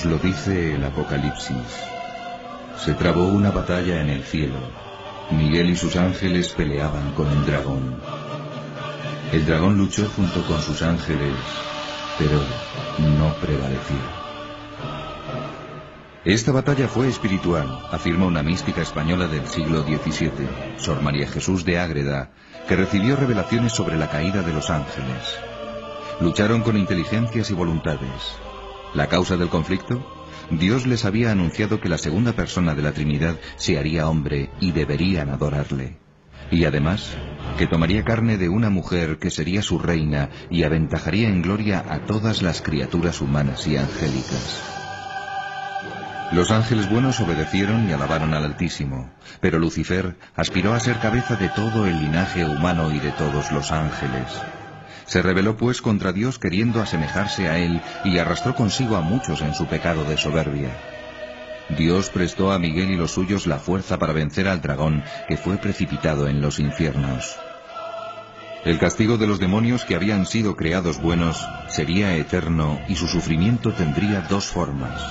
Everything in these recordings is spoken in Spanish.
Nos lo dice el Apocalipsis. Se trabó una batalla en el cielo. Miguel y sus ángeles peleaban con un dragón. El dragón luchó junto con sus ángeles, pero no prevaleció. Esta batalla fue espiritual, afirma una mística española del siglo XVII, Sor María Jesús de Ágreda, que recibió revelaciones sobre la caída de los ángeles. Lucharon con inteligencias y voluntades. ¿La causa del conflicto? Dios les había anunciado que la segunda persona de la Trinidad se haría hombre y deberían adorarle. Y además, que tomaría carne de una mujer que sería su reina y aventajaría en gloria a todas las criaturas humanas y angélicas. Los ángeles buenos obedecieron y alabaron al Altísimo, pero Lucifer aspiró a ser cabeza de todo el linaje humano y de todos los ángeles. Se rebeló pues contra Dios queriendo asemejarse a él y arrastró consigo a muchos en su pecado de soberbia. Dios prestó a Miguel y los suyos la fuerza para vencer al dragón que fue precipitado en los infiernos. El castigo de los demonios que habían sido creados buenos sería eterno y su sufrimiento tendría dos formas: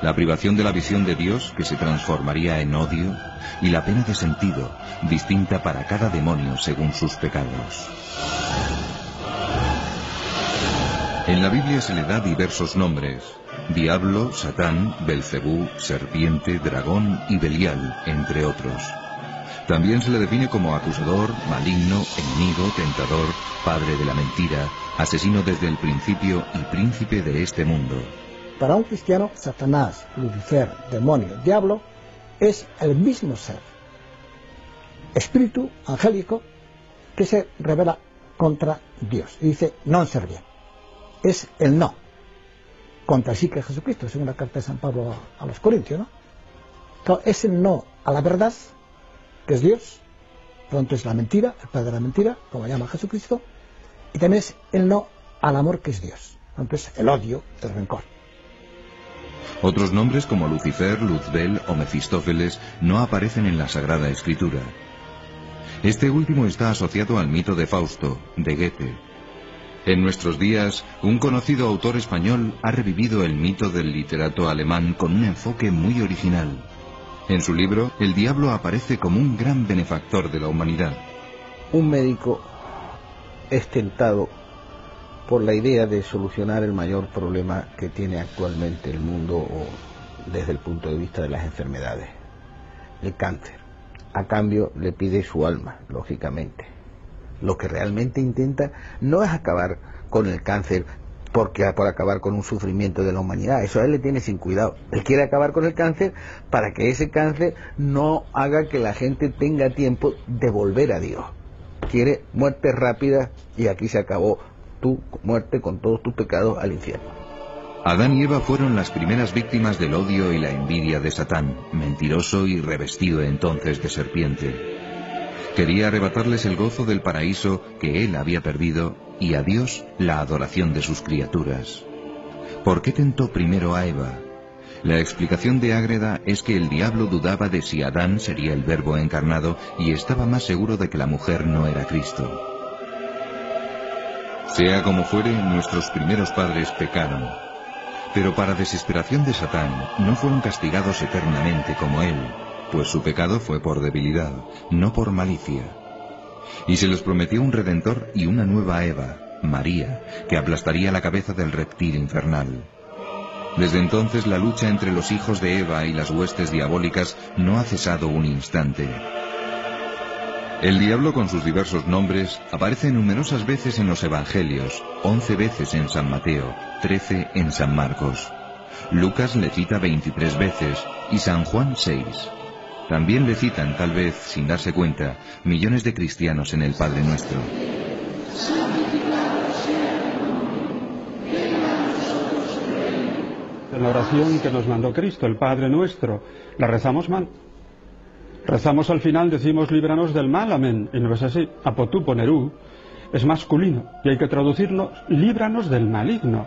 la privación de la visión de Dios, que se transformaría en odio, y la pena de sentido, distinta para cada demonio según sus pecados. En la Biblia se le da diversos nombres: Diablo, Satán, Belcebú, Serpiente, Dragón y Belial, entre otros. También se le define como acusador, maligno, enemigo, tentador, padre de la mentira, asesino desde el principio y príncipe de este mundo. Para un cristiano, Satanás, Lucifer, demonio, diablo, es el mismo ser, espíritu angélico, que se rebela contra Dios y dice non servir. Es el no contra sí que Jesucristo, según la carta de San Pablo a los Corintios, ¿no? Entonces, es el no a la verdad, que es Dios, pronto es la mentira, el padre de la mentira, como llama Jesucristo, y también es el no al amor, que es Dios, pronto es el odio, el rencor. Otros nombres como Lucifer, Luzbel o Mefistófeles no aparecen en la Sagrada Escritura. Este último está asociado al mito de Fausto, de Goethe. En nuestros días, un conocido autor español ha revivido el mito del literato alemán con un enfoque muy original. En su libro, el diablo aparece como un gran benefactor de la humanidad. Un médico es tentado por la idea de solucionar el mayor problema que tiene actualmente el mundo desde el punto de vista de las enfermedades, el cáncer. A cambio le pide su alma, lógicamente. Lo que realmente intenta no es acabar con el cáncer por acabar con un sufrimiento de la humanidad. Eso a él le tiene sin cuidado. Él quiere acabar con el cáncer para que ese cáncer no haga que la gente tenga tiempo de volver a Dios. Quiere muerte rápida y aquí se acabó tu muerte con todos tus pecados al infierno. Adán y Eva fueron las primeras víctimas del odio y la envidia de Satán, mentiroso y revestido entonces de serpiente. Quería arrebatarles el gozo del paraíso que él había perdido y a Dios la adoración de sus criaturas. ¿Por qué tentó primero a Eva? La explicación de Ágreda es que el diablo dudaba de si Adán sería el Verbo encarnado y estaba más seguro de que la mujer no era Cristo. Sea como fuere, nuestros primeros padres pecaron. Pero para desesperación de Satán, no fueron castigados eternamente como él, pues su pecado fue por debilidad, no por malicia. Y se les prometió un Redentor y una nueva Eva, María, que aplastaría la cabeza del reptil infernal. Desde entonces la lucha entre los hijos de Eva y las huestes diabólicas no ha cesado un instante. El diablo, con sus diversos nombres, aparece numerosas veces en los Evangelios, 11 veces en San Mateo, 13 en San Marcos. Lucas le cita 23 veces y San Juan 6. También le citan, tal vez sin darse cuenta, millones de cristianos en el Padre Nuestro. En la oración que nos mandó Cristo, el Padre Nuestro, la rezamos mal. Rezamos al final, decimos líbranos del mal, amén, y no es así. Apotú ponerú es masculino y hay que traducirlo líbranos del maligno.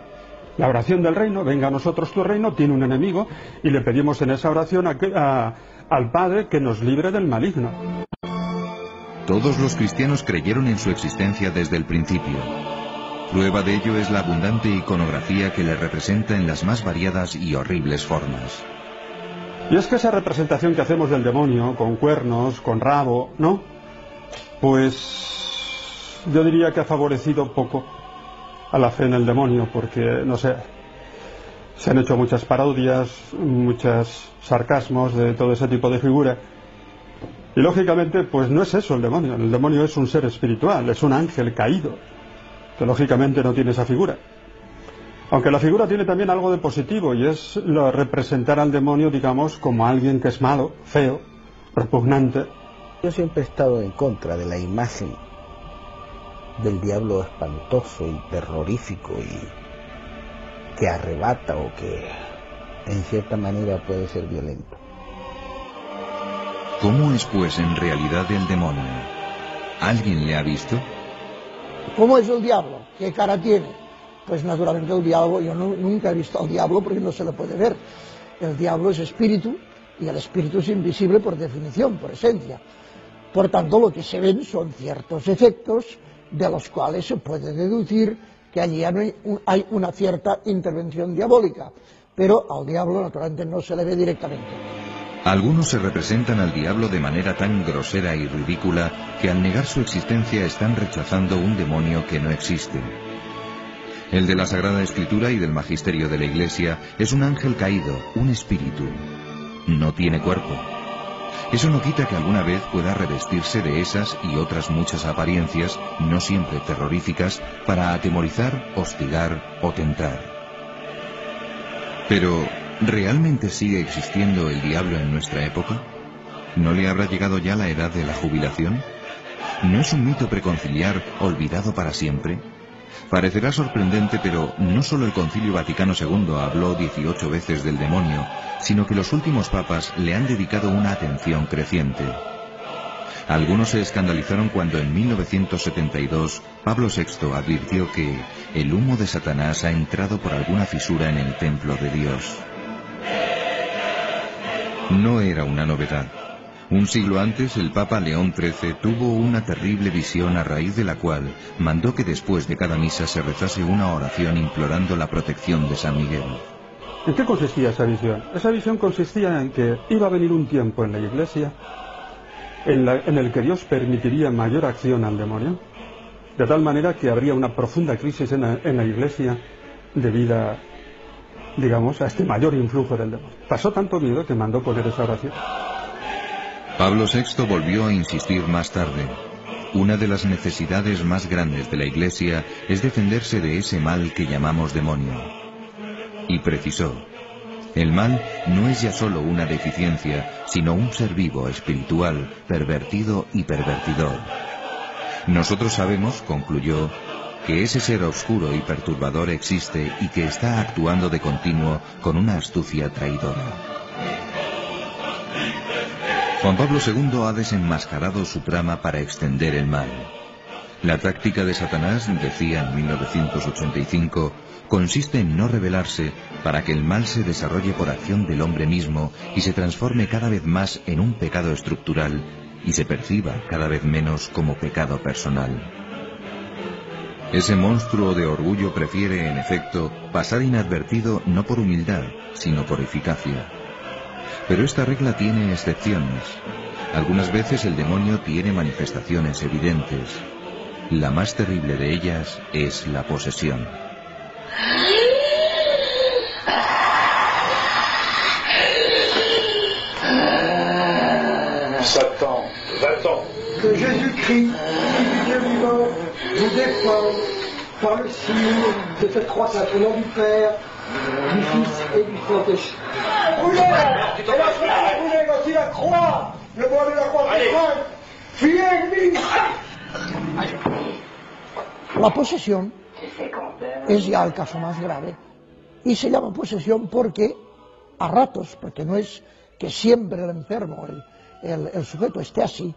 La oración del reino, venga a nosotros tu reino, tiene un enemigo y le pedimos en esa oración al Padre que nos libre del maligno. Todos los cristianos creyeron en su existencia desde el principio. Prueba de ello es la abundante iconografía que le representa en las más variadas y horribles formas. Y es que esa representación que hacemos del demonio, con cuernos, con rabo, ¿no? Pues yo diría que ha favorecido poco a la fe en el demonio, porque, no sé, se han hecho muchas parodias, muchos sarcasmos de todo ese tipo de figura. Y lógicamente, pues no es eso el demonio es un ser espiritual, es un ángel caído, que lógicamente no tiene esa figura. Aunque la figura tiene también algo de positivo, y es representar al demonio, digamos, como alguien que es malo, feo, repugnante. Yo siempre he estado en contra de la imagen del diablo espantoso y terrorífico y que arrebata o que en cierta manera puede ser violento. ¿Cómo es pues en realidad el demonio? ¿Alguien le ha visto? ¿Cómo es el diablo? ¿Qué cara tiene? Pues naturalmente el diablo, yo nunca he visto al diablo porque no se le puede ver. El diablo es espíritu y el espíritu es invisible por definición, por esencia. Por tanto, lo que se ven son ciertos efectos de los cuales se puede deducir que allí hay una cierta intervención diabólica, pero al diablo naturalmente no se le ve directamente. Algunos se representan al diablo de manera tan grosera y ridícula que al negar su existencia están rechazando un demonio que no existe. El de la Sagrada Escritura y del Magisterio de la Iglesia es un ángel caído, un espíritu. No tiene cuerpo. Eso no quita que alguna vez pueda revestirse de esas y otras muchas apariencias, no siempre terroríficas, para atemorizar, hostigar o tentar. Pero, ¿realmente sigue existiendo el diablo en nuestra época? ¿No le habrá llegado ya la edad de la jubilación? ¿No es un mito preconciliar olvidado para siempre? Parecerá sorprendente, pero no solo el Concilio Vaticano II habló 18 veces del demonio, sino que los últimos papas le han dedicado una atención creciente. Algunos se escandalizaron cuando en 1972 Pablo VI advirtió que el humo de Satanás ha entrado por alguna fisura en el templo de Dios. No era una novedad. Un siglo antes, el Papa León XIII tuvo una terrible visión a raíz de la cual mandó que después de cada misa se rezase una oración implorando la protección de San Miguel. ¿En qué consistía esa visión? Esa visión consistía en que iba a venir un tiempo en la Iglesia en el que Dios permitiría mayor acción al demonio, de tal manera que habría una profunda crisis en la Iglesia debido, digamos, a este mayor influjo del demonio. Pasó tanto miedo que mandó poner esa oración. Pablo VI volvió a insistir más tarde. Una de las necesidades más grandes de la Iglesia es defenderse de ese mal que llamamos demonio. Y precisó: el mal no es ya solo una deficiencia, sino un ser vivo, espiritual, pervertido y pervertidor. Nosotros sabemos, concluyó, que ese ser oscuro y perturbador existe y que está actuando de continuo con una astucia traidora. Juan Pablo II ha desenmascarado su trama para extender el mal. La táctica de Satanás, decía en 1985, consiste en no rebelarse para que el mal se desarrolle por acción del hombre mismo y se transforme cada vez más en un pecado estructural y se perciba cada vez menos como pecado personal. Ese monstruo de orgullo prefiere, en efecto, pasar inadvertido no por humildad, sino por eficacia. Pero esta regla tiene excepciones. Algunas veces el demonio tiene manifestaciones evidentes. La más terrible de ellas es la posesión. Satan, va-t'en. Que Jésus-Christ, du Dieu vivant, vous défende par le signe de cette croix au nom du Père, du Fils et du Saint-Esprit. Brûlez! Et la croix, brûlez quand il la croix! Le bois de la croix brûle! Fuyez, ennemi! La posesión es ya el caso más grave y se llama posesión porque a ratos, porque no es que siempre el enfermo, el sujeto esté así,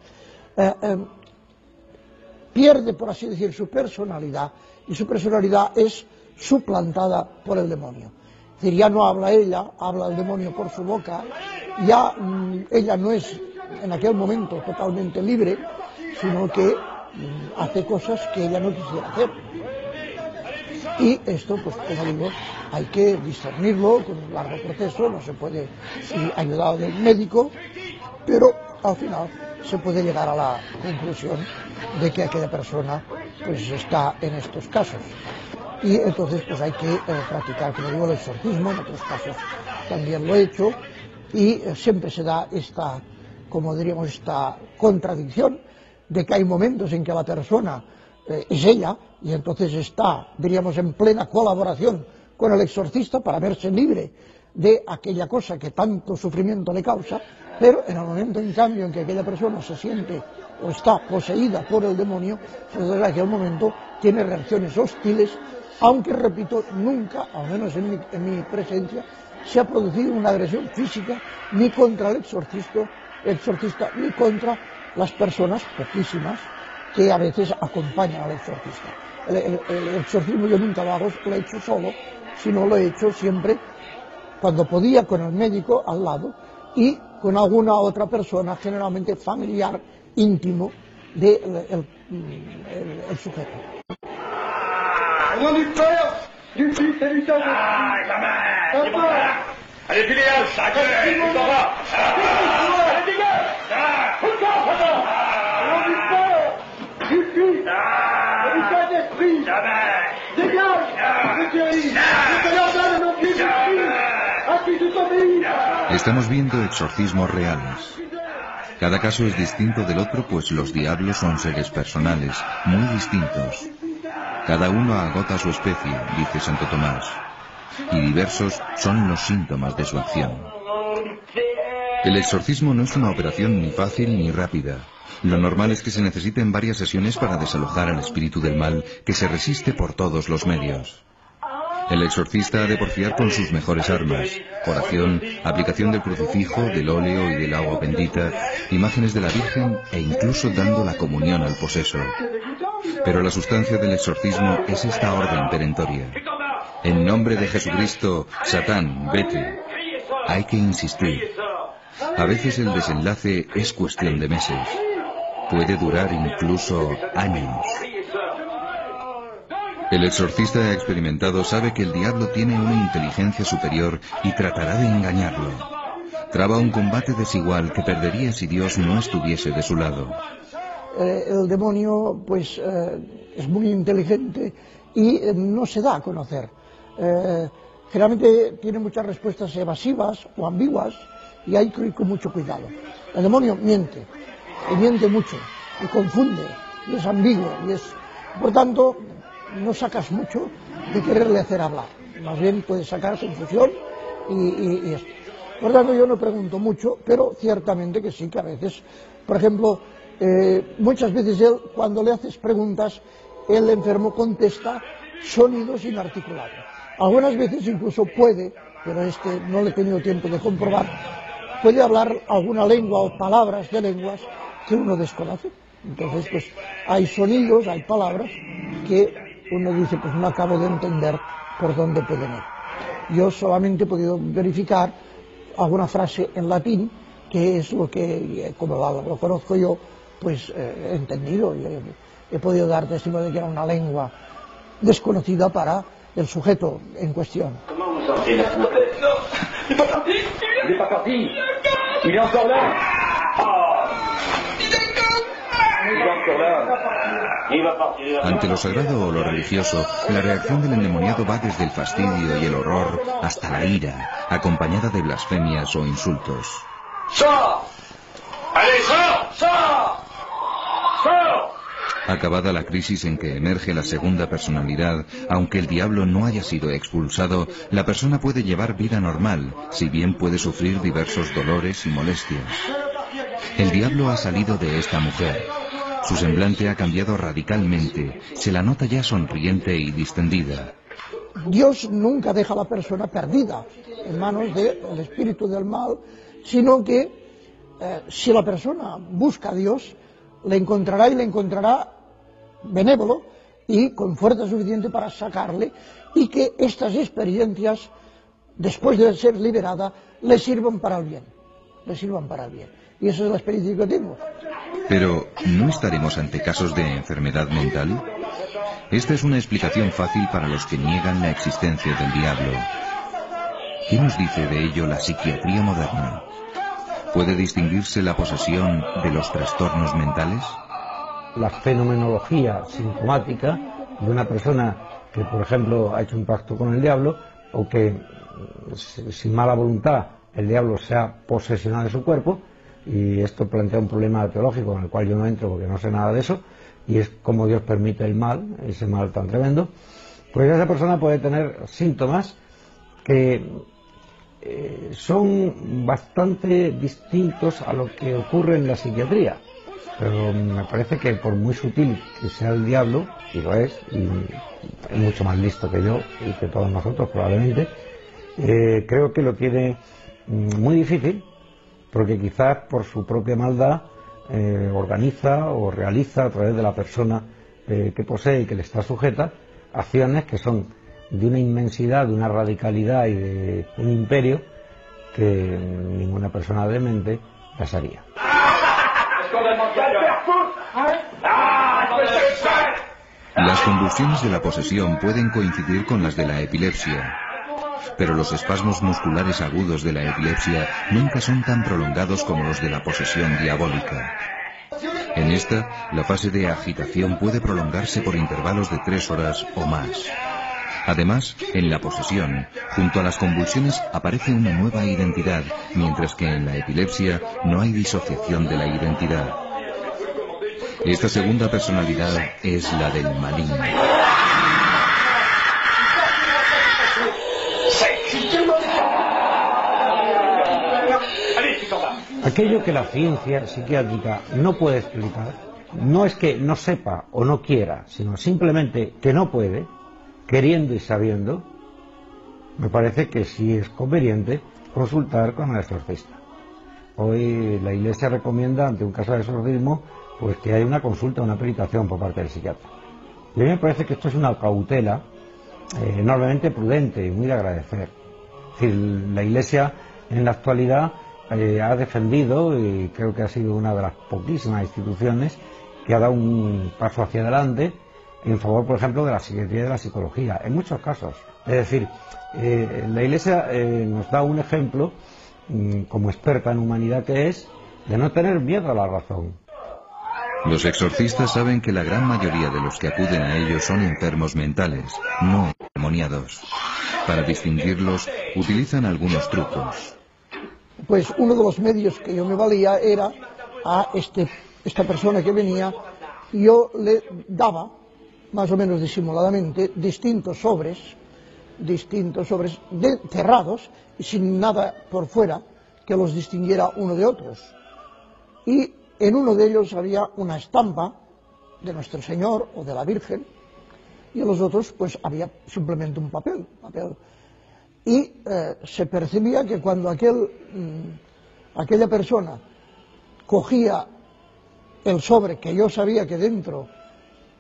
pierde, por así decir, su personalidad, y su personalidad es suplantada por el demonio. Es decir, ya no habla ella, habla el demonio por su boca, ya ella no es en aquel momento totalmente libre, sino que hace cosas que ella no quisiera hacer. Y esto, pues como digo, hay que discernirlo con un largo proceso, no se puede ir ayudado del médico, pero al final se puede llegar a la conclusión de que aquella persona pues está en estos casos. Y entonces pues hay que practicar, como digo, el exorcismo. En otros casos también lo he hecho, y siempre se da esta, como diríamos, esta contradicción de que hay momentos en que la persona es ella, y entonces está, diríamos, en plena colaboración con el exorcista para verse libre de aquella cosa que tanto sufrimiento le causa, pero en el momento, en cambio, en que aquella persona se siente o está poseída por el demonio, entonces en aquel momento tiene reacciones hostiles, aunque, repito, nunca, al menos en mi presencia, se ha producido una agresión física ni contra el exorcista ni contra las personas, poquísimas, que a veces acompañan al exorcista. El exorcismo yo nunca lo he hecho solo, sino lo he hecho siempre cuando podía, con el médico al lado y con alguna otra persona, generalmente familiar, íntimo del sujeto. Au nom du Père, du Fils et du Saint-Esprit. Allez, Philéas, ça gueule, il s'en va. Allez, dégage. Au nom du Père, du Fils et du Saint-Esprit. Dégage, je guéris. Je te l'ordonne au nom de Jésus-Christ. À qui tu t'obéis. Estamos viendo exorcismos reales. Cada caso es distinto del otro, pues los diablos son seres personales, muy distintos. Cada uno agota su especie, dice Santo Tomás, y diversos son los síntomas de su acción. El exorcismo no es una operación ni fácil ni rápida. Lo normal es que se necesiten varias sesiones para desalojar al espíritu del mal, que se resiste por todos los medios. El exorcista ha de porfiar con sus mejores armas: oración, aplicación del crucifijo, del óleo y del agua bendita, imágenes de la Virgen e incluso dando la comunión al poseso. Pero la sustancia del exorcismo es esta orden perentoria: en nombre de Jesucristo, Satán, vete. Hay que insistir. A veces el desenlace es cuestión de meses. Puede durar incluso años. El exorcista experimentado sabe que el diablo tiene una inteligencia superior y tratará de engañarlo. Traba un combate desigual que perdería si Dios no estuviese de su lado. El demonio pues es muy inteligente y no se da a conocer. Generalmente tiene muchas respuestas evasivas o ambiguas, y hay que ir con mucho cuidado. El demonio miente, y miente mucho, y confunde, y es ambiguo, y es, por tanto, no sacas mucho de quererle hacer hablar. Más bien puedes sacar confusión y esto. Por tanto, yo no pregunto mucho, pero ciertamente que sí, que a veces, por ejemplo, muchas veces él, cuando le haces preguntas, el enfermo contesta sonidos inarticulados. Algunas veces incluso puede, pero no le he tenido tiempo de comprobar, puede hablar alguna lengua o palabras de lenguas que uno desconoce. Entonces, pues, hay sonidos, hay palabras que uno dice, pues no acabo de entender por dónde pueden ir. Yo solamente he podido verificar alguna frase en latín, que es lo que, como lo conozco yo, pues he entendido y he podido dar testimonio de que era una lengua desconocida para el sujeto en cuestión. Comment vous sentez maintenant? Non, il est pas parti. Il est pas parti. Il est encore là. Il est encore là. Il va partir. Ante lo sagrado o lo religioso, la reacción del endemoniado va desde el fastidio y el horror hasta la ira, acompañada de blasfemias o insultos. Sors! Allez, sors! Sors! Sors! Acabada la crisis en que emerge la segunda personalidad, aunque el diablo no haya sido expulsado, la persona puede llevar vida normal, si bien puede sufrir diversos dolores y molestias. El diablo ha salido de esta mujer. Su semblante ha cambiado radicalmente, se la nota ya sonriente y distendida. Dios nunca deja a la persona perdida en manos del espíritu del mal, sino que si la persona busca a Dios, le encontrará, y le encontrará benévolo y con fuerza suficiente para sacarle, y que estas experiencias, después de ser liberada, le sirvan para el bien. Le sirvan para el bien. Y esa es la experiencia que tengo. Pero, ¿no estaremos ante casos de enfermedad mental? Esta es una explicación fácil para los que niegan la existencia del diablo. ¿Qué nos dice de ello la psiquiatría moderna? ¿Puede distinguirse la posesión de los trastornos mentales? La fenomenología sintomática de una persona que, por ejemplo, ha hecho un pacto con el diablo, o que sin mala voluntad el diablo se ha posesionado de su cuerpo, y esto plantea un problema teológico en el cual yo no entro porque no sé nada de eso, y es cómo Dios permite el mal, ese mal tan tremendo. Pues esa persona puede tener síntomas que son bastante distintos a lo que ocurre en la psiquiatría, pero me parece que por muy sutil que sea el diablo, y lo es, y es mucho más listo que yo y que todos nosotros probablemente, creo que lo tiene muy difícil, porque quizás por su propia maldad organiza o realiza a través de la persona que posee y que le está sujeta acciones que son de una inmensidad, de una radicalidad y de un imperio que ninguna persona demente las haría. Las convulsiones de la posesión pueden coincidir con las de la epilepsia, pero los espasmos musculares agudos de la epilepsia nunca son tan prolongados como los de la posesión diabólica. En esta, la fase de agitación puede prolongarse por intervalos de 3 horas o más. Además, en la posesión, junto a las convulsiones aparece una nueva identidad, mientras que en la epilepsia no hay disociación de la identidad. Esta segunda personalidad es la del maligno. Aquello que la ciencia psiquiátrica no puede explicar, no es que no sepa o no quiera, sino simplemente que no puede, queriendo y sabiendo, me parece que sí es conveniente consultar con el exorcista. Hoy la Iglesia recomienda, ante un caso de exorcismo, pues que haya una consulta, una peritación por parte del psiquiatra. Y a mí me parece que esto es una cautela enormemente prudente y muy de agradecer. Es decir, la Iglesia en la actualidad ha defendido, y creo que ha sido una de las poquísimas instituciones que ha dado un paso hacia adelante en favor, por ejemplo, de la psiquiatría y de la psicología, en muchos casos. Es decir, la Iglesia nos da un ejemplo, como experta en humanidad que es, de no tener miedo a la razón. Los exorcistas saben que la gran mayoría de los que acuden a ellos son enfermos mentales, no endemoniados. Para distinguirlos, utilizan algunos trucos. Pues uno de los medios que yo me valía era a esta persona que venía, yo le daba, más o menos disimuladamente, distintos sobres cerrados y sin nada por fuera que los distinguiera uno de otros. Y en uno de ellos había una estampa de Nuestro Señor o de la Virgen, y en los otros pues había simplemente un papel. Y se percibía que cuando aquella persona cogía el sobre, que yo sabía que dentro,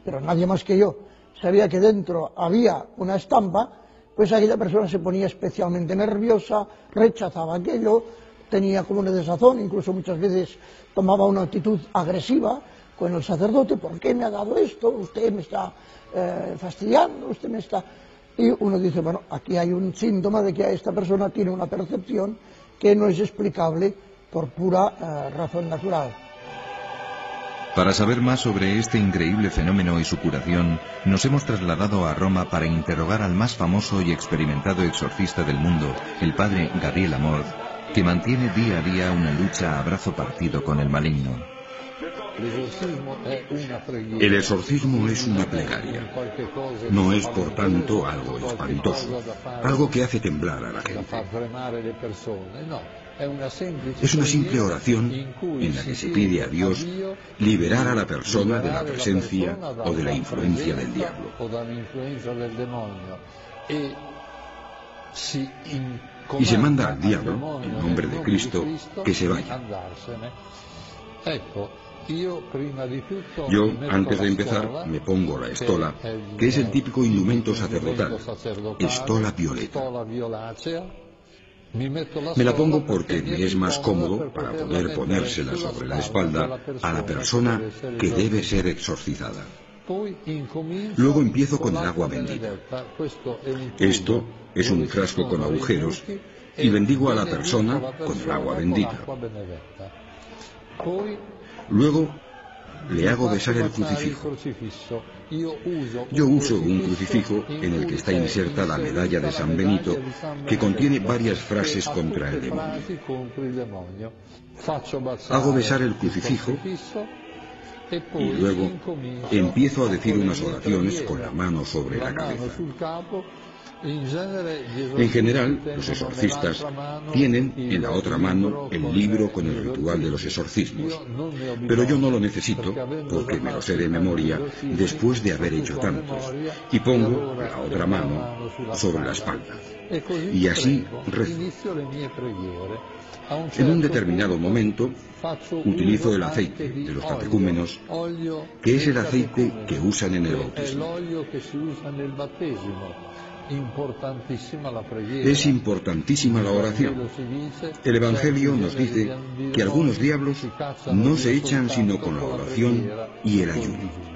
pero nadie más que yo, sabía que dentro había una estampa, pues aquella persona se ponía especialmente nerviosa, rechazaba aquello, tenía como una desazón, incluso muchas veces tomaba una actitud agresiva con el sacerdote. ¿Por qué me ha dado esto? Usted me está fastidiando, usted me está... Y uno dice, bueno, aquí hay un síntoma de que esta persona tiene una percepción que no es explicable por pura razón natural. Para saber más sobre este increíble fenómeno y su curación, nos hemos trasladado a Roma para interrogar al más famoso y experimentado exorcista del mundo, el padre Gabriel Amorth, que mantiene día a día una lucha a brazo partido con el maligno. El exorcismo es una plegaria. No es, por tanto, algo espantoso, algo que hace temblar a la gente. Es una simple oración en la que se pide a Dios liberar a la persona de la presencia o de la influencia del diablo. Y se manda al diablo, en nombre de Cristo, que se vaya. Yo, antes de empezar, me pongo la estola, que es el típico indumento sacerdotal, estola violeta. Me la pongo porque me es más cómodo para poder ponérsela sobre la espalda a la persona que debe ser exorcizada. Luego empiezo con el agua bendita. Esto es un frasco con agujeros y bendigo a la persona con el agua bendita. Luego le hago besar el crucifijo. Yo uso un crucifijo en el que está inserta la medalla de San Benito, que contiene varias frases contra el demonio. Hago besar el crucifijo y luego empiezo a decir unas oraciones con la mano sobre la cabeza. En general, los exorcistas tienen en la otra mano el libro con el ritual de los exorcismos, pero yo no lo necesito porque me lo sé de memoria después de haber hecho tantos, y pongo la otra mano sobre la espalda, y así rezo. En un determinado momento utilizo el aceite de los catecúmenos, que es el aceite que usan en el bautismo. Es importantísima la oración. El Evangelio nos dice que algunos diablos no se echan sino con la oración y el ayuno.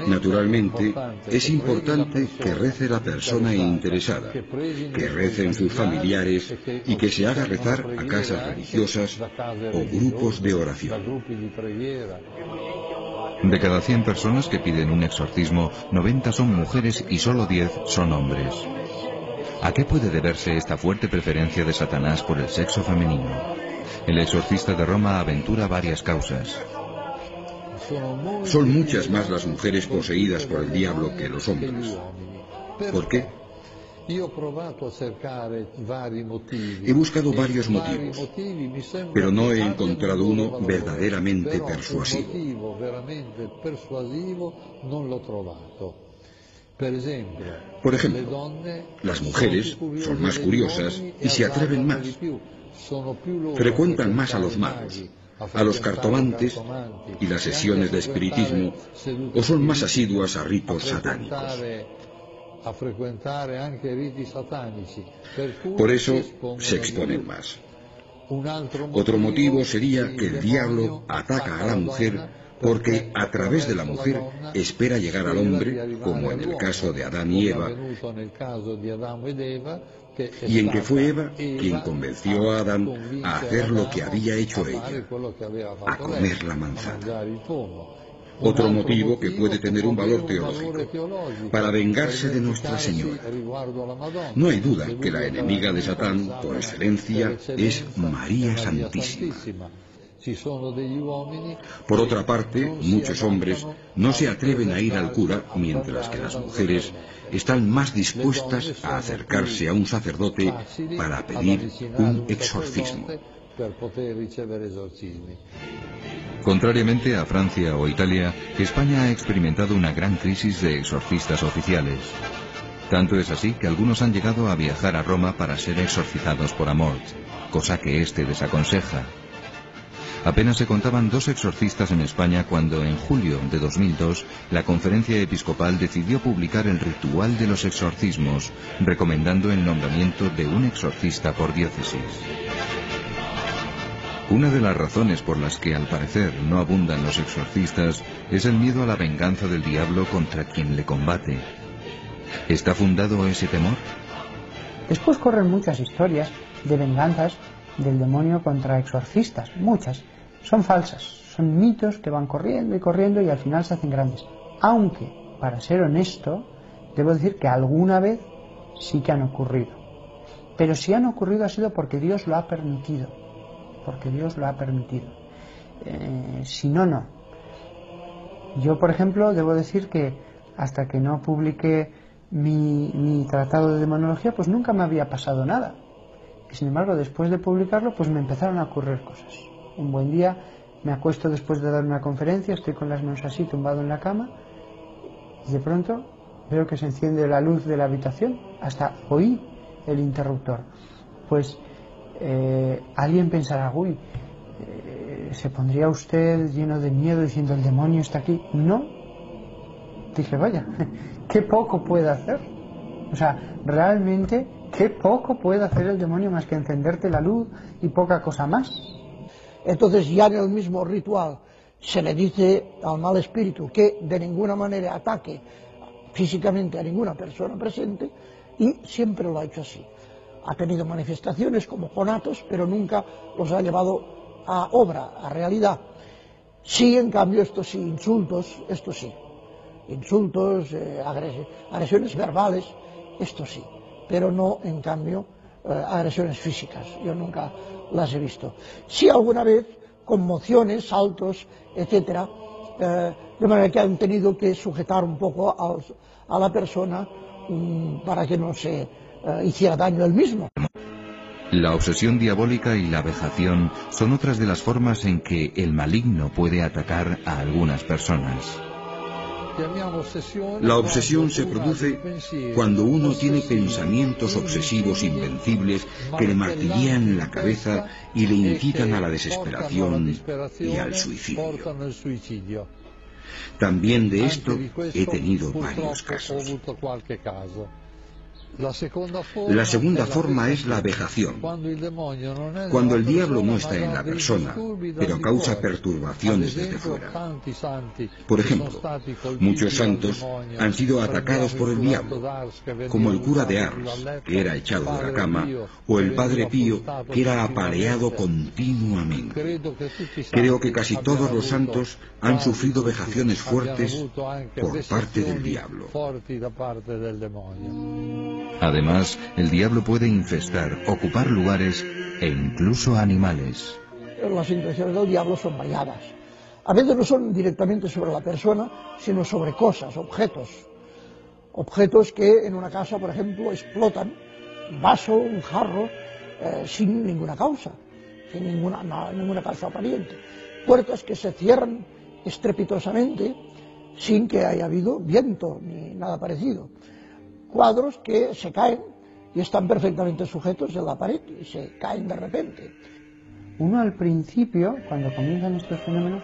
Naturalmente, es importante que rece la persona interesada, que recen sus familiares y que se haga rezar a casas religiosas o grupos de oración. De cada 100 personas que piden un exorcismo, 90 son mujeres y solo 10 son hombres. ¿A qué puede deberse esta fuerte preferencia de Satanás por el sexo femenino? El exorcista de Roma aventura varias causas. Son muchas más las mujeres poseídas por el diablo que los hombres. ¿Por qué? He buscado varios motivos, pero no he encontrado uno verdaderamente persuasivo. Por ejemplo, las mujeres son más curiosas y se atreven más. Frecuentan más a los magos, a los cartomantes y las sesiones de espiritismo, o son más asiduas a ritos satánicos. Por eso se exponen más. Otro motivo sería que el diablo ataca a la mujer porque a través de la mujer espera llegar al hombre, como en el caso de Adán y Eva, y en que fue Eva quien convenció a Adán a hacer lo que había hecho ella, a comer la manzana. Otro motivo que puede tener un valor teológico, para vengarse de Nuestra Señora. No hay duda que la enemiga de Satán, por excelencia, es María Santísima. Por otra parte, muchos hombres no se atreven a ir al cura, mientras que las mujeres están más dispuestas a acercarse a un sacerdote para pedir un exorcismo. Contrariamente a Francia o Italia, España ha experimentado una gran crisis de exorcistas oficiales. Tanto es así que algunos han llegado a viajar a Roma para ser exorcizados por Amort, cosa que éste desaconseja. Apenas se contaban 2 exorcistas en España cuando en julio de 2002 la Conferencia Episcopal decidió publicar el ritual de los exorcismos, recomendando el nombramiento de un exorcista por diócesis. Una de las razones por las que al parecer no abundan los exorcistas es el miedo a la venganza del diablo contra quien le combate. ¿Está fundado ese temor? Después corren muchas historias de venganzas del demonio contra exorcistas, muchas. Son falsas, son mitos que van corriendo y corriendo y al final se hacen grandes. Aunque, para ser honesto, debo decir que alguna vez sí que han ocurrido. Pero si han ocurrido ha sido porque Dios lo ha permitido. Porque Dios lo ha permitido. Si no, no. Yo, por ejemplo, debo decir que hasta que no publiqué mi tratado de demonología, pues nunca me había pasado nada. Y sin embargo, después de publicarlo, pues me empezaron a ocurrir cosas. Un buen día me acuesto después de dar una conferencia, estoy con las manos así, tumbado en la cama, y de pronto veo que se enciende la luz de la habitación, hasta oí el interruptor. Pues alguien pensará, uy, ¿se pondría usted lleno de miedo diciendo el demonio está aquí? No. Dije, vaya, qué poco puede hacer. O sea, realmente, qué poco puede hacer el demonio más que encenderte la luz y poca cosa más. Entonces ya en el mismo ritual se le dice al mal espíritu que de ninguna manera ataque físicamente a ninguna persona presente, y siempre lo ha hecho así. Ha tenido manifestaciones como conatos, pero nunca los ha llevado a obra, a realidad. Sí, en cambio, esto sí, insultos, esto sí. Insultos, agresiones verbales, esto sí. Pero no, en cambio, agresiones físicas. Yo nunca las he visto. Sí, alguna vez, conmociones, saltos, etcétera, de manera que han tenido que sujetar un poco a la persona para que no se hiciera daño él mismo. La obsesión diabólica y la vejación son otras de las formas en que el maligno puede atacar a algunas personas. La obsesión se produce cuando uno tiene pensamientos obsesivos invencibles que le martillean la cabeza y le incitan a la desesperación y al suicidio. También de esto he tenido varios casos. La segunda forma es la vejación, cuando el diablo no está en la persona, pero causa perturbaciones desde fuera. Por ejemplo, muchos santos han sido atacados por el diablo, como el cura de Ars, que era echado de la cama, o el padre Pío, que era apaleado continuamente. Creo que casi todos los santos han sufrido vejaciones fuertes por parte del diablo. Además, el diablo puede infestar, ocupar lugares e incluso animales. Las intenciones del diablo son variadas. A veces no son directamente sobre la persona, sino sobre cosas, objetos. Objetos que en una casa, por ejemplo, explotan, un vaso, un jarro, sin ninguna causa, sin ninguna causa aparente. Puertas que se cierran estrepitosamente sin que haya habido viento ni nada parecido. Cuadros que se caen y están perfectamente sujetos en la pared y se caen de repente. Uno al principio, cuando comienzan estos fenómenos,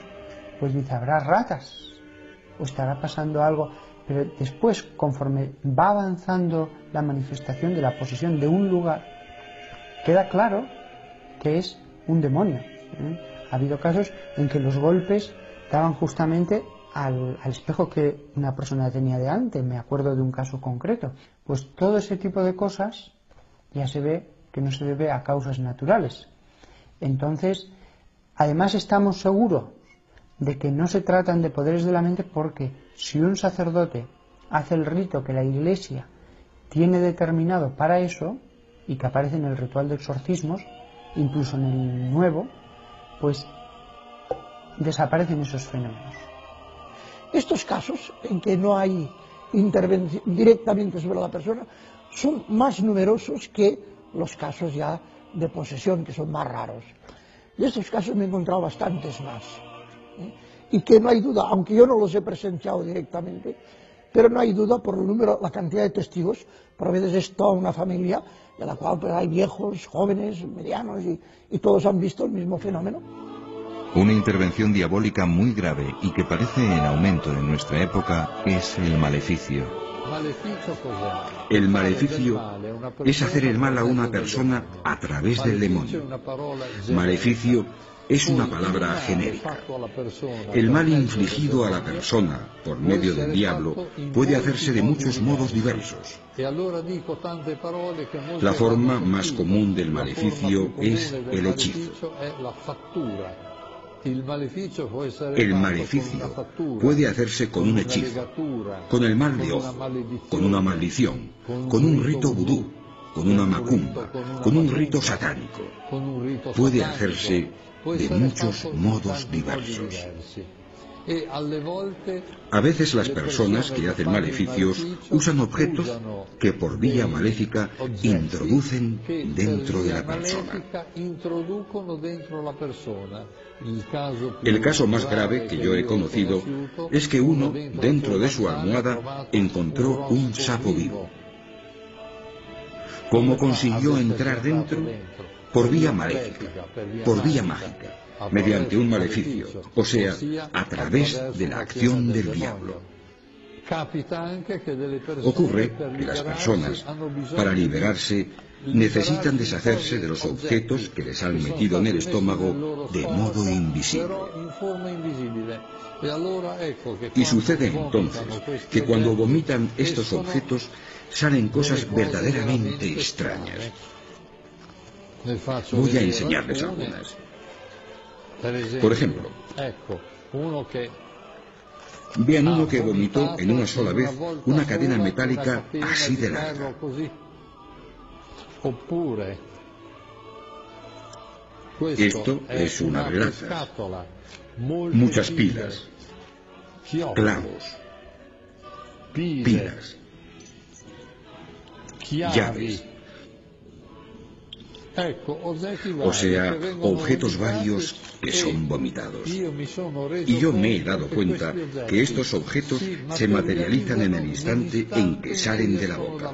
pues dice, habrá ratas o estará pasando algo, pero después, conforme va avanzando la manifestación de la posesión de un lugar, queda claro que es un demonio. Ha habido casos en que los golpes daban justamente al espejo que una persona tenía delante. Me acuerdo de un caso concreto. Pues todo ese tipo de cosas ya se ve que no se debe a causas naturales. Entonces, además estamos seguros de que no se tratan de poderes de la mente, porque si un sacerdote hace el rito que la Iglesia tiene determinado para eso, y que aparece en el ritual de exorcismos, incluso en el nuevo, pues desaparecen esos fenómenos. Estos casos en que no hay intervención directamente sobre la persona son más numerosos que los casos ya de posesión, que son más raros. De estos casos me he encontrado bastantes más. Y que no hay duda, aunque yo no los he presenciado directamente, pero no hay duda por el número, la cantidad de testigos. Por veces es toda una familia de la cual pues, hay viejos, jóvenes, medianos y todos han visto el mismo fenómeno. Una intervención diabólica muy grave y que parece en aumento en nuestra época es el maleficio. El maleficio es hacer el mal a una persona a través del demonio. Maleficio es una palabra genérica. El mal infligido a la persona por medio del diablo puede hacerse de muchos modos diversos. La forma más común del maleficio es el hechizo. El maleficio puede hacerse con un hechizo, con el mal de ojo, con una maldición, con un rito vudú, con una macumba, con un rito satánico. Puede hacerse de muchos modos diversos. A veces las personas que hacen maleficios usan objetos que por vía maléfica introducen dentro de la persona. El caso más grave que yo he conocido es que uno, dentro de su almohada, encontró un sapo vivo. ¿Cómo consiguió entrar dentro? Por vía maléfica, por vía mágica, mediante un maleficio, o sea, a través de la acción del diablo. Ocurre que las personas, para liberarse, necesitan deshacerse de los objetos que les han metido en el estómago de modo invisible. Y sucede entonces que cuando vomitan estos objetos salen cosas verdaderamente extrañas. Voy a enseñarles algunas. Por ejemplo, vean uno que vomitó en una sola vez una cadena metálica así de larga. Esto es una de lazas, muchas pilas, clavos, pilas, llaves, o sea, objetos varios que son vomitados. Y yo me he dado cuenta que estos objetos se materializan en el instante en que salen de la boca.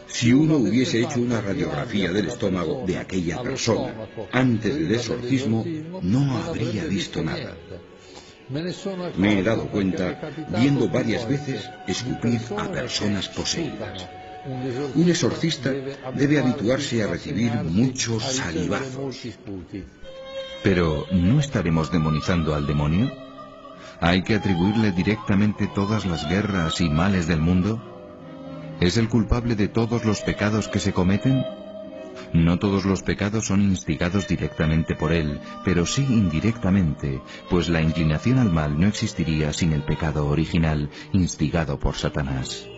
Si uno hubiese hecho una radiografía del estómago de aquella persona antes del exorcismo, no habría visto nada. Me he dado cuenta viendo varias veces escupir a personas poseídas. Un exorcista debe habituarse a recibir muchos salivazos. Pero, ¿no estaremos demonizando al demonio? ¿Hay que atribuirle directamente todas las guerras y males del mundo? ¿Es el culpable de todos los pecados que se cometen? No todos los pecados son instigados directamente por él, pero sí indirectamente, pues la inclinación al mal no existiría sin el pecado original, instigado por Satanás.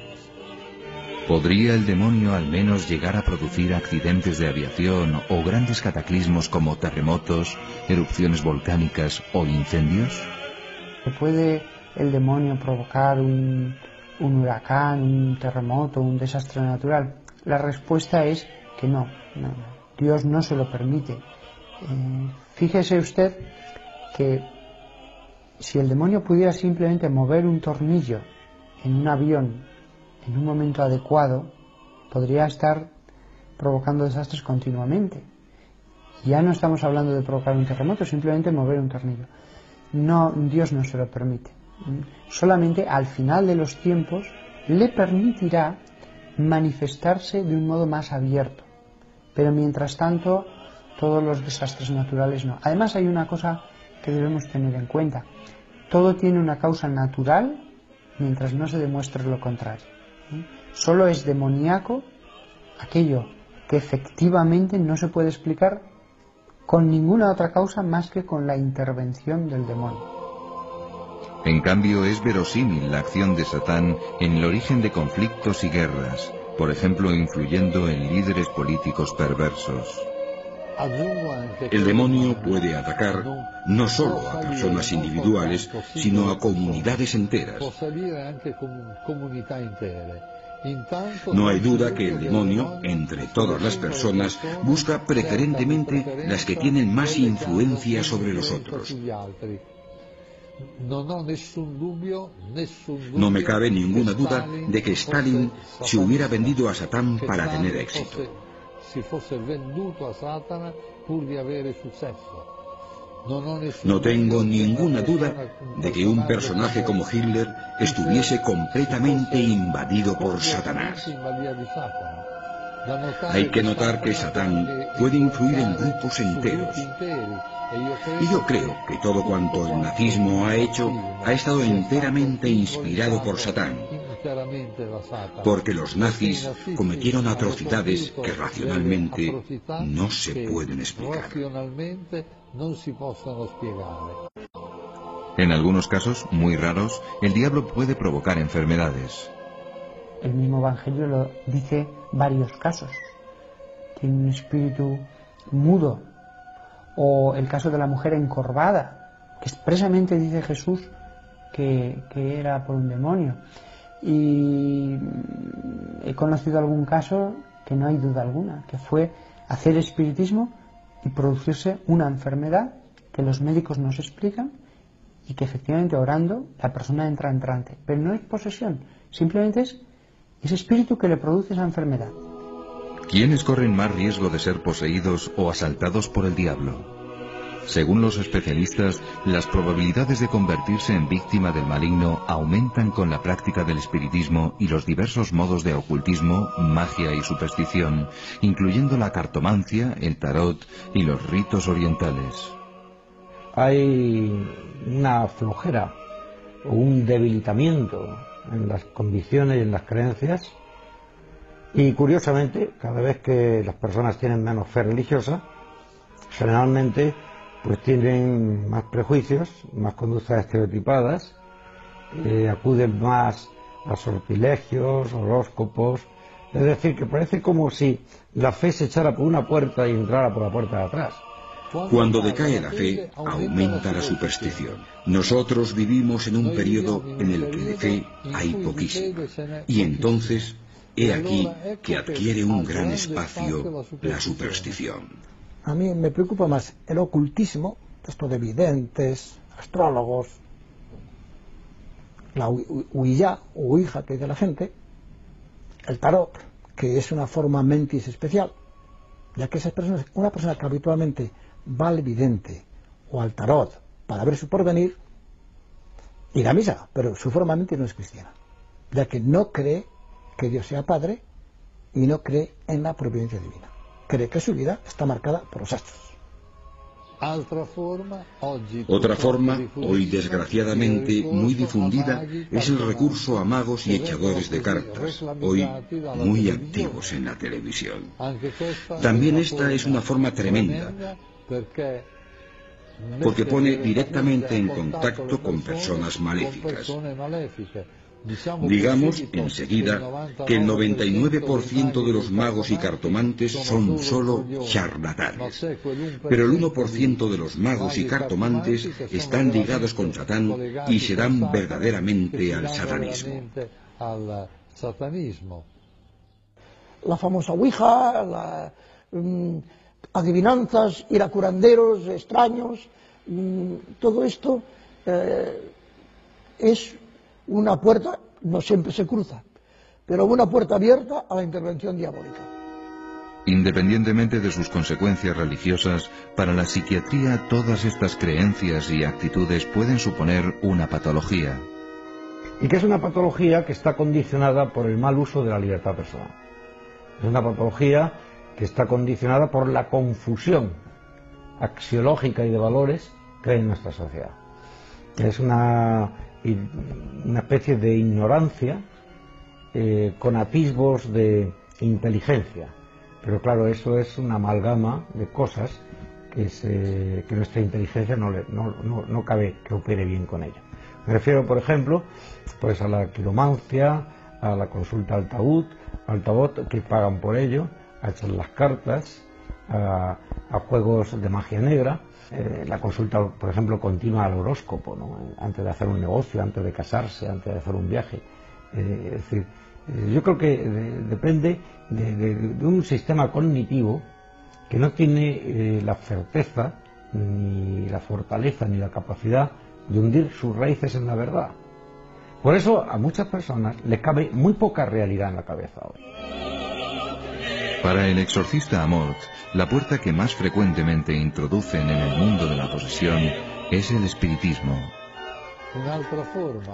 ¿Podría el demonio al menos llegar a producir accidentes de aviación o grandes cataclismos como terremotos, erupciones volcánicas o incendios? ¿Puede el demonio provocar un huracán, un terremoto, un desastre natural? La respuesta es que no. Dios no se lo permite. Fíjese usted que si el demonio pudiera simplemente mover un tornillo en un avión en un momento adecuado, podría estar provocando desastres continuamente. Ya no estamos hablando de provocar un terremoto, simplemente mover un tornillo. No, Dios no se lo permite. Solamente al final de los tiempos le permitirá manifestarse de un modo más abierto. Pero mientras tanto, todos los desastres naturales no. Además hay una cosa que debemos tener en cuenta. Todo tiene una causa natural mientras no se demuestre lo contrario. Solo es demoníaco aquello que efectivamente no se puede explicar con ninguna otra causa más que con la intervención del demonio. En cambio, es verosímil la acción de Satán en el origen de conflictos y guerras, por ejemplo, influyendo en líderes políticos perversos. El demonio puede atacar no solo a personas individuales, sino a comunidades enteras. No hay duda que el demonio, entre todas las personas, busca preferentemente las que tienen más influencia sobre los otros. No me cabe ninguna duda de que Stalin se hubiera vendido a Satán para tener éxito. No tengo ninguna duda de que un personaje como Hitler estuviese completamente invadido por Satanás. Hay que notar que Satán puede influir en grupos enteros. Y yo creo que todo cuanto el nazismo ha hecho ha estado enteramente inspirado por Satán, porque los nazis cometieron atrocidades que racionalmente no se pueden explicar. En algunos casos, muy raros, el diablo puede provocar enfermedades. El mismo Evangelio lo dice varios casos. Tiene un espíritu mudo. O el caso de la mujer encorvada, que expresamente dice Jesús que era por un demonio. Y he conocido algún caso que no hay duda alguna, que fue hacer espiritismo y producirse una enfermedad que los médicos no se explican y que efectivamente orando la persona entra en trance. Pero no es posesión, simplemente es ese espíritu que le produce esa enfermedad. ¿Quiénes corren más riesgo de ser poseídos o asaltados por el diablo? Según los especialistas, las probabilidades de convertirse en víctima del maligno aumentan con la práctica del espiritismo y los diversos modos de ocultismo, magia y superstición, incluyendo la cartomancia, el tarot y los ritos orientales. Hay una flojera o un debilitamiento en las convicciones y en las creencias, y curiosamente, cada vez que las personas tienen menos fe religiosa, generalmente pues tienen más prejuicios, más conductas estereotipadas, acuden más a sortilegios, horóscopos. Es decir, que parece como si la fe se echara por una puerta y entrara por la puerta de atrás. Cuando decae la fe, aumenta la superstición. Nosotros vivimos en un periodo en el que de fe hay poquísima. Y entonces, he aquí que adquiere un gran espacio la superstición. A mí me preocupa más el ocultismo, esto de videntes, astrólogos, la Ouija o Ouija que dice la gente, el tarot, que es una forma mentis especial, ya que esas personas, una persona que habitualmente va al vidente o al tarot para ver su porvenir, irá a misa, pero su forma mentis no es cristiana, ya que no cree que Dios sea Padre y no cree en la providencia divina. Cree que su vida está marcada por los astros. Otra forma, hoy desgraciadamente muy difundida, es el recurso a magos y echadores de cartas, hoy muy activos en la televisión. También esta es una forma tremenda, porque pone directamente en contacto con personas maléficas. Digamos enseguida que el 99% de los magos y cartomantes son solo charlatanes, pero el 1% de los magos y cartomantes están ligados con Satán y se dan verdaderamente al satanismo. La famosa Ouija, adivinanzas, ir a curanderos extraños, todo esto es una puerta, no siempre se cruza, pero una puerta abierta a la intervención diabólica. Independientemente de sus consecuencias religiosas, para la psiquiatría todas estas creencias y actitudes pueden suponer una patología. Y que es una patología que está condicionada por el mal uso de la libertad personal. Es una patología que está condicionada por la confusión axiológica y de valores que hay en nuestra sociedad. Es una especie de ignorancia con atisbos de inteligencia, pero claro, eso es una amalgama de cosas que nuestra inteligencia no cabe que opere bien con ella. Me refiero, por ejemplo, pues a la quiromancia, a la consulta al tarot, que pagan por ello, a echar las cartas, a juegos de magia negra. La consulta, por ejemplo, continua al horóscopo, ¿no? Antes de hacer un negocio, antes de casarse, antes de hacer un viaje. Es decir, yo creo que depende de un sistema cognitivo que no tiene la certeza, ni la fortaleza, ni la capacidad de hundir sus raíces en la verdad. Por eso a muchas personas les cabe muy poca realidad en la cabeza hoy. Para el exorcista Amorth, la puerta que más frecuentemente introducen en el mundo de la posesión es el espiritismo.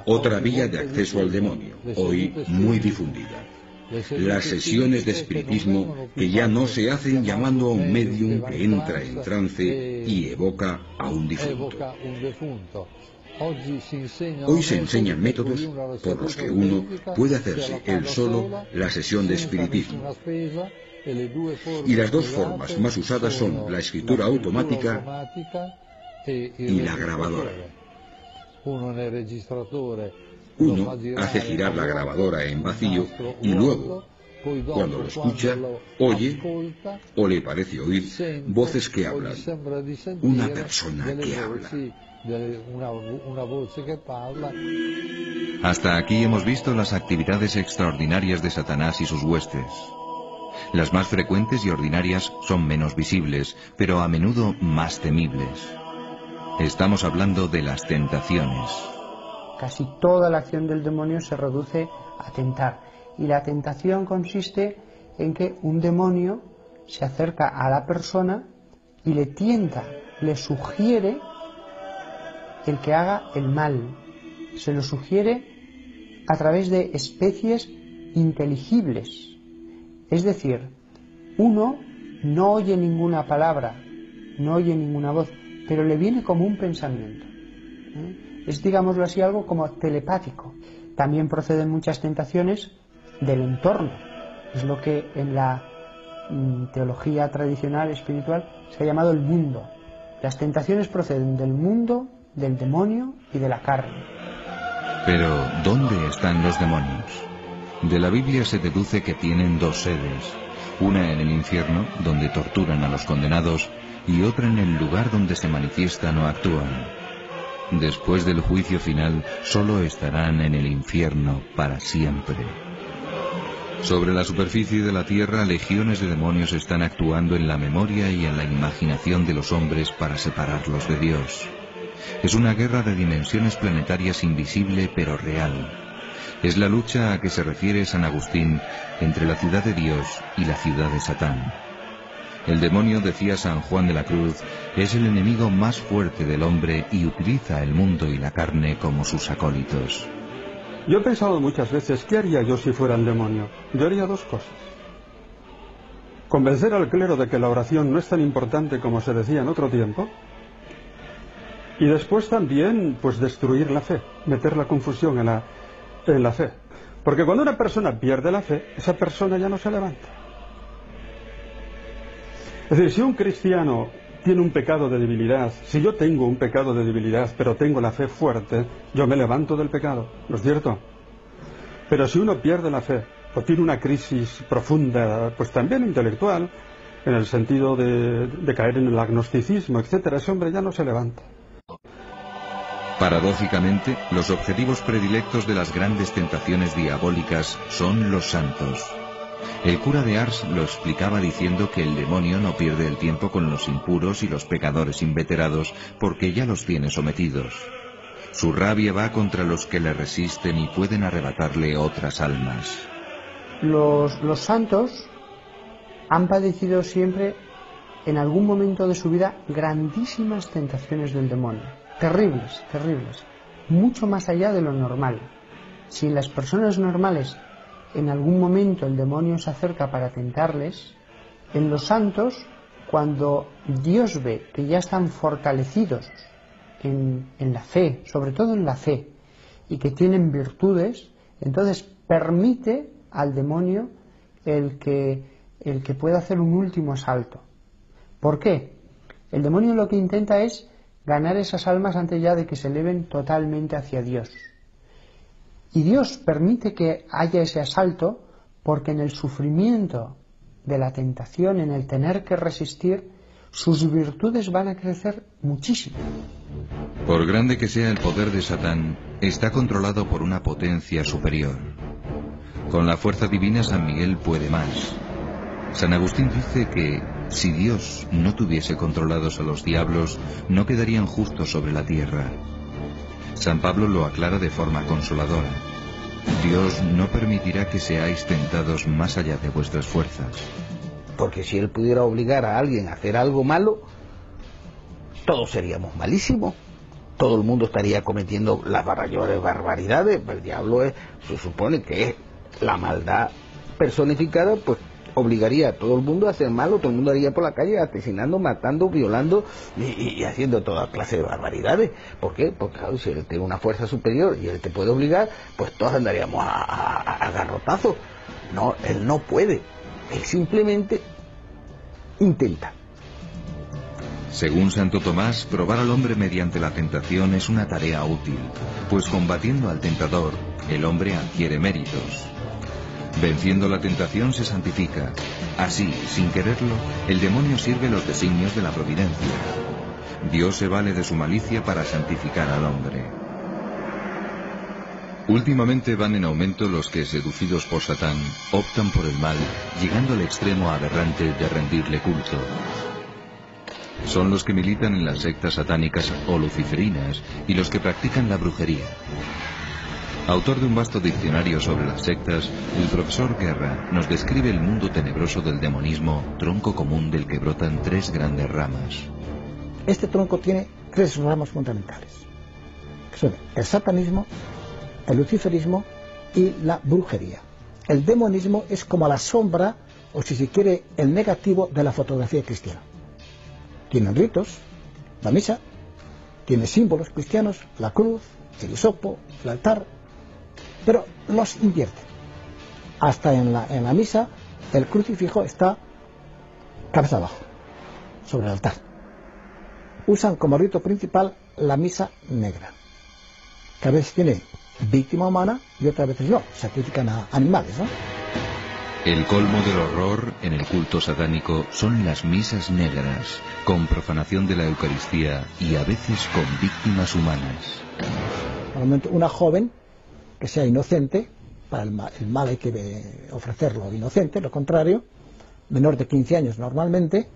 Otra vía de acceso al demonio, hoy muy difundida. Las sesiones de espiritismo que ya no se hacen llamando a un medium que entra en trance y evoca a un difunto. Hoy se enseñan métodos por los que uno puede hacerse él solo la sesión de espiritismo. Y las dos formas más usadas son la escritura automática y la grabadora. Uno hace girar la grabadora en vacío y luego, cuando lo escucha, oye o le parece oír voces que hablan. Una persona que habla. Hasta aquí hemos visto las actividades extraordinarias de Satanás y sus huestes. Las más frecuentes y ordinarias son menos visibles, pero a menudo más temibles. Estamos hablando de las tentaciones. Casi toda la acción del demonio se reduce a tentar. Y la tentación consiste en que un demonio se acerca a la persona y le tienta le sugiere el que haga el mal. Se lo sugiere a través de especies inteligibles. Es decir, uno no oye ninguna palabra, no oye ninguna voz, pero le viene como un pensamiento. Es, digámoslo así, algo como telepático. También proceden muchas tentaciones del entorno. Es lo que en la teología tradicional espiritual se ha llamado el mundo. Las tentaciones proceden del mundo, del demonio y de la carne. Pero, ¿dónde están los demonios? De la Biblia se deduce que tienen dos sedes, una en el infierno, donde torturan a los condenados, y otra en el lugar donde se manifiestan o actúan. Después del juicio final, solo estarán en el infierno para siempre. Sobre la superficie de la tierra, legiones de demonios están actuando en la memoria y en la imaginación de los hombres para separarlos de Dios. Es una guerra de dimensiones planetarias invisible pero real. Es la lucha a que se refiere San Agustín entre la ciudad de Dios y la ciudad de Satán. El demonio, decía San Juan de la Cruz, es el enemigo más fuerte del hombre y utiliza el mundo y la carne como sus acólitos. Yo he pensado muchas veces, ¿qué haría yo si fuera el demonio? Yo haría dos cosas. Convencer al clero de que la oración no es tan importante como se decía en otro tiempo. Y después también, pues, destruir la fe, meter la confusión en la fe. Porque cuando una persona pierde la fe, esa persona ya no se levanta. Es decir, si un cristiano tiene un pecado de debilidad, si yo tengo un pecado de debilidad, pero tengo la fe fuerte, yo me levanto del pecado, ¿no es cierto? Pero si uno pierde la fe, o tiene una crisis profunda, pues también intelectual, en el sentido de caer en el agnosticismo, etcétera, ese hombre ya no se levanta. Paradójicamente, los objetivos predilectos de las grandes tentaciones diabólicas son los santos. El cura de Ars lo explicaba diciendo que el demonio no pierde el tiempo con los impuros y los pecadores inveterados porque ya los tiene sometidos. Su rabia va contra los que le resisten y pueden arrebatarle otras almas. Los santos han padecido siempre, en algún momento de su vida, grandísimas tentaciones del demonio. Terribles, terribles. Mucho más allá de lo normal. Si las personas normales en algún momento el demonio se acerca para tentarles, en los santos, cuando Dios ve que ya están fortalecidos en la fe, sobre todo en la fe, y que tienen virtudes, entonces permite al demonio el que pueda hacer un último asalto. ¿Por qué? El demonio lo que intenta es ganar esas almas antes ya de que se eleven totalmente hacia Dios. Y Dios permite que haya ese asalto porque en el sufrimiento de la tentación, en el tener que resistir, sus virtudes van a crecer muchísimo. Por grande que sea el poder de Satán, está controlado por una potencia superior. Con la fuerza divina San Miguel puede más. San Agustín dice que si Dios no tuviese controlados a los diablos, no quedarían justos sobre la tierra. San Pablo lo aclara de forma consoladora. Dios no permitirá que seáis tentados más allá de vuestras fuerzas. Porque si Él pudiera obligar a alguien a hacer algo malo, todos seríamos malísimos. Todo el mundo estaría cometiendo las mayores barbaridades. El diablo se supone que es la maldad personificada, pues obligaría a todo el mundo a hacer malo, todo el mundo haría por la calle asesinando, matando, violando y haciendo toda clase de barbaridades. ¿Por qué? Porque claro, si él tiene una fuerza superior y él te puede obligar, pues todos andaríamos a garrotazos. No, él no puede, él simplemente intenta. Según Santo Tomás, probar al hombre mediante la tentación es una tarea útil, pues combatiendo al tentador, el hombre adquiere méritos. Venciendo la tentación se santifica. Así, sin quererlo, el demonio sirve los designios de la providencia. Dios se vale de su malicia para santificar al hombre. Últimamente van en aumento los que, seducidos por Satán, optan por el mal, llegando al extremo aberrante de rendirle culto. Son los que militan en las sectas satánicas o luciferinas y los que practican la brujería. Autor de un vasto diccionario sobre las sectas, el profesor Guerra nos describe el mundo tenebroso del demonismo, tronco común del que brotan tres grandes ramas. Este tronco tiene 3 ramas fundamentales, que son el satanismo, el luciferismo y la brujería. El demonismo es como la sombra, o si se quiere, el negativo de la fotografía cristiana. Tienen ritos, la misa, tiene símbolos cristianos, la cruz, el hisopo, el altar, pero los invierten. Hasta en la misa el crucifijo está cabeza abajo, sobre el altar. Usan como rito principal la misa negra, que a veces tiene víctima humana y otras veces no, sacrifican a animales, ¿no? El colmo del horror en el culto satánico son las misas negras, con profanación de la Eucaristía y a veces con víctimas humanas. Normalmente una joven que sea inocente, para el mal hay que ofrecerlo inocente, lo contrario, menor de 15 años normalmente,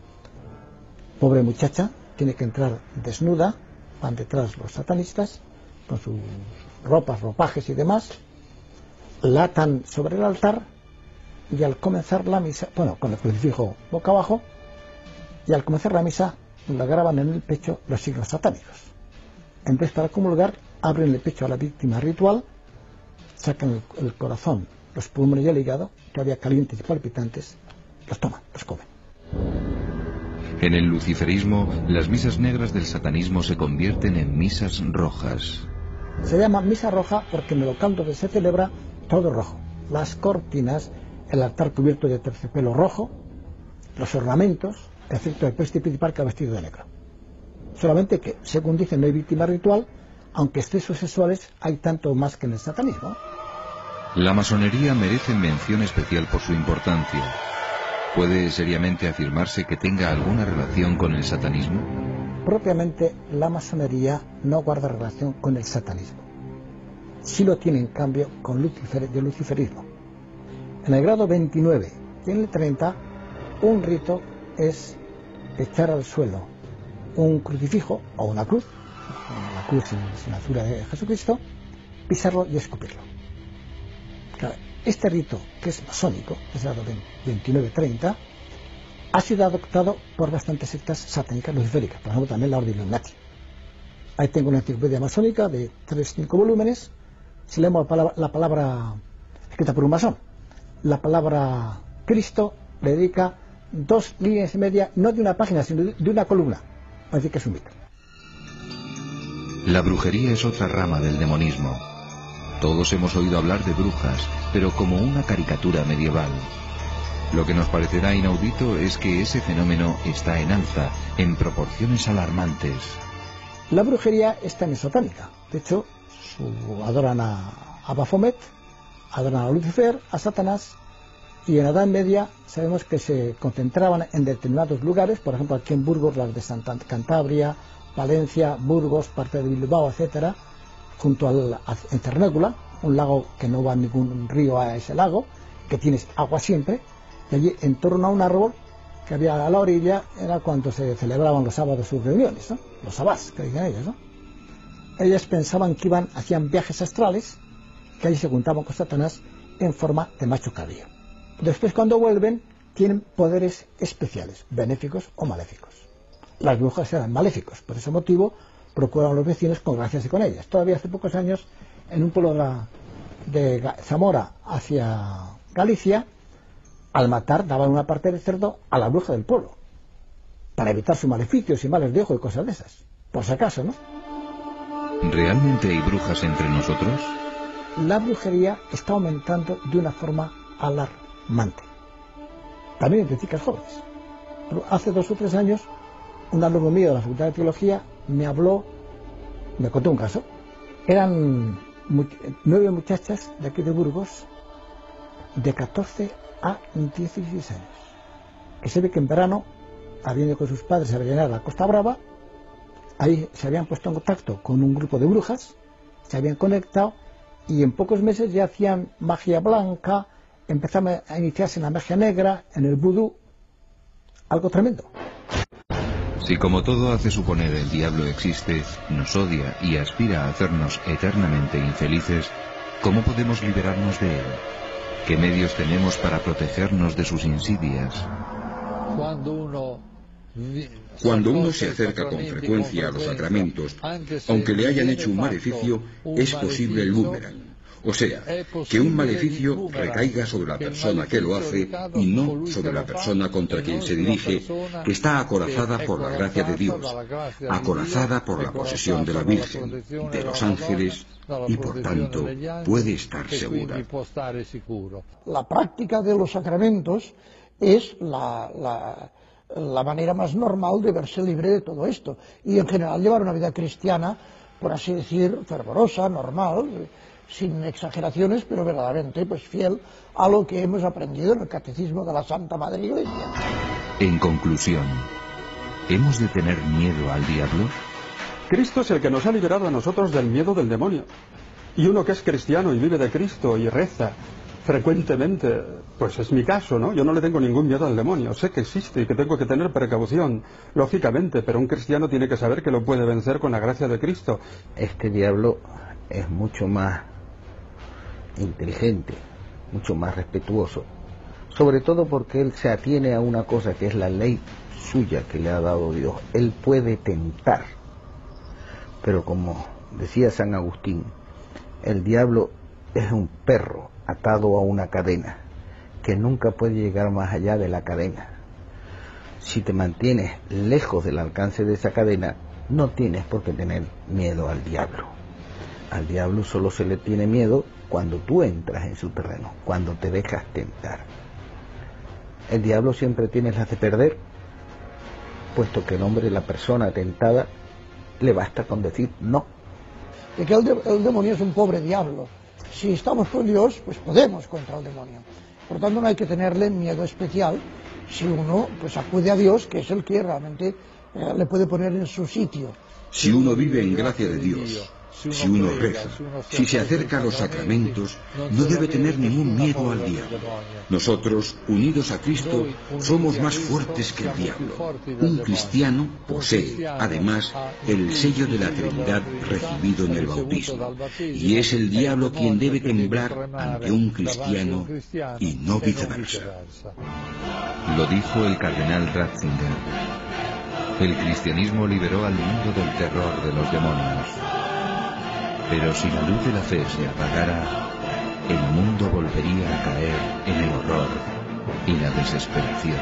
pobre muchacha, tiene que entrar desnuda, van detrás los satanistas, con sus ropas, ropajes y demás, la atan sobre el altar y al comenzar la misa, bueno, con el crucifijo boca abajo, y al comenzar la misa la graban en el pecho los signos satánicos. Entonces, para comulgar, abren el pecho a la víctima ritual, sacan el corazón, los pulmones y el hígado, todavía calientes y palpitantes, los toman, los comen. En el luciferismo, las misas negras del satanismo se convierten en misas rojas. Se llama misa roja porque en el local donde se celebra todo rojo. Las cortinas, el altar cubierto de terciopelo rojo, los ornamentos, excepto el preste principal que ha vestido de negro. Solamente que, según dicen, no hay víctima ritual, aunque excesos sexuales hay tanto más que en el satanismo. La masonería merece mención especial por su importancia. ¿Puede seriamente afirmarse que tenga alguna relación con el satanismo? Propiamente, la masonería no guarda relación con el satanismo. Sí lo tiene, en cambio, con el luciferismo. En el grado 29 y en el 30, un rito es echar al suelo un crucifijo o una cruz, la cruz sin la figura de Jesucristo, pisarlo y escupirlo. Claro, este rito, que es masónico, es el grado 29-30, ha sido adoptado por bastantes sectas satánicas luciféricas, por ejemplo también la Orden Illuminati. Ahí tengo una enciclopedia masónica de 3-5 volúmenes. Si leemos la palabra escrita por un masón, la palabra Cristo le dedica 2 líneas y media, no de una página, sino de una columna. Así que es un mito. La brujería es otra rama del demonismo. Todos hemos oído hablar de brujas, pero como una caricatura medieval. Lo que nos parecerá inaudito es que ese fenómeno está en alza, en proporciones alarmantes. La brujería es también satánica. De hecho, adoran a Baphomet, adoran a Lucifer, a Satanás, y en la Edad Media sabemos que se concentraban en determinados lugares, por ejemplo aquí en Burgos, las de Cantabria, Valencia, Burgos, parte de Bilbao, etcétera, junto en Cernégula, un lago que no va ningún río a ese lago, que tienes agua siempre, y allí en torno a un árbol que había a la orilla era cuando se celebraban los sábados sus reuniones, ¿no? Los sabás, que dicen ellos, ¿no? Ellas pensaban que hacían viajes astrales, que allí se juntaban con Satanás en forma de macho cabrío. Después, cuando vuelven, tienen poderes especiales, benéficos o maléficos. Las brujas eran maléficos, por ese motivo procuraban a los vecinos congraciarse con ellas. Todavía hace pocos años, en un pueblo de Zamora hacia Galicia, al matar daban una parte del cerdo a la bruja del pueblo, para evitar sus maleficios y males de ojo y cosas de esas, por si acaso, ¿no? ¿Realmente hay brujas entre nosotros? La brujería está aumentando de una forma alarmante, también entre chicas jóvenes. Pero hace 2 o 3 años, un alumno mío de la Facultad de Teología me contó un caso. Eran 9 muchachas de aquí de Burgos, de 14 a 16 años, que se ve que en verano habían ido con sus padres a rellenar la Costa Brava. Ahí se habían puesto en contacto con un grupo de brujas, se habían conectado y en pocos meses ya hacían magia blanca, empezaban a iniciarse en la magia negra, en el vudú, algo tremendo. Si como todo hace suponer el diablo existe, nos odia y aspira a hacernos eternamente infelices, ¿cómo podemos liberarnos de él? ¿Qué medios tenemos para protegernos de sus insidias? Cuando uno Cuando uno se acerca con frecuencia a los sacramentos, aunque le hayan hecho un maleficio, es posible el boomerang. O sea, que un maleficio recaiga sobre la persona que lo hace y no sobre la persona contra quien se dirige, que está acorazada por la gracia de Dios, acorazada por la posesión de la Virgen, de los ángeles, y por tanto puede estar segura. La práctica de los sacramentos es la manera más normal de verse libre de todo esto y en general llevar una vida cristiana, por así decir, fervorosa, normal, sin exageraciones, pero verdaderamente pues fiel a lo que hemos aprendido en el Catecismo de la Santa Madre Iglesia. En conclusión, ¿hemos de tener miedo al diablo? Cristo es el que nos ha liberado a nosotros del miedo del demonio. Y uno que es cristiano y vive de Cristo y reza frecuentemente, pues es mi caso, ¿no? Yo no le tengo ningún miedo al demonio. Sé que existe y que tengo que tener precaución, lógicamente, pero un cristiano tiene que saber que lo puede vencer con la gracia de Cristo. Este diablo es mucho más inteligente, mucho más respetuoso, sobre todo porque él se atiene a una cosa que es la ley suya que le ha dado Dios. Él puede tentar, pero como decía San Agustín, el diablo es un perro atado a una cadena que nunca puede llegar más allá de la cadena. Si te mantienes lejos del alcance de esa cadena, no tienes por qué tener miedo al diablo. Al diablo solo se le tiene miedo cuando tú entras en su terreno, cuando te dejas tentar. El diablo siempre tiene las de perder, puesto que el hombre, la persona tentada, le basta con decir no. De que el demonio es un pobre diablo. Si estamos con Dios, pues podemos contra el demonio. Por tanto, no hay que tenerle miedo especial si uno pues acude a Dios, que es el que realmente le puede poner en su sitio. Si uno vive en gracia de Dios, si uno reza, si se acerca a los sacramentos, no debe tener ningún miedo al diablo. Nosotros, unidos a Cristo, somos más fuertes que el diablo. Un cristiano posee, además, el sello de la Trinidad recibido en el bautismo, y es el diablo quien debe temblar ante un cristiano y no viceversa. Lo dijo el cardenal Ratzinger. El cristianismo liberó al mundo del terror de los demonios. Pero si la luz de la fe se apagara, el mundo volvería a caer en el horror y la desesperación.